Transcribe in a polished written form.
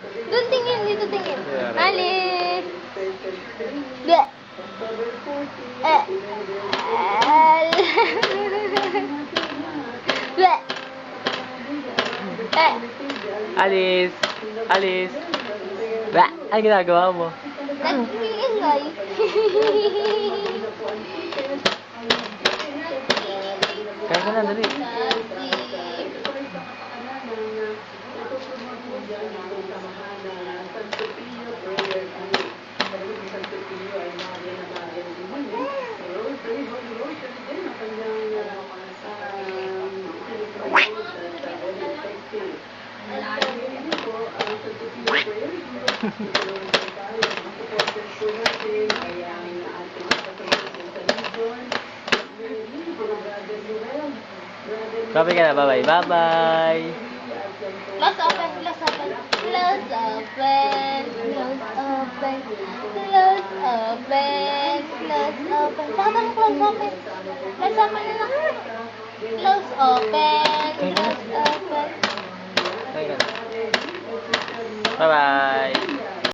Doon tingin, dito tingin. Yeah, right. Alis! Bleh! Eh! Al! Bleh! Eh! Alice! Alice! Ba? Ano ginagawa mo? Nag-iingay. Kaya ka na, dali. Bye-bye ka na, bye-bye. Bye-bye! Close open, close open, close open, close open, close open, close open. Saka na close open. Close open na lang. Close open, close open. Kaya ka na. Bye-bye!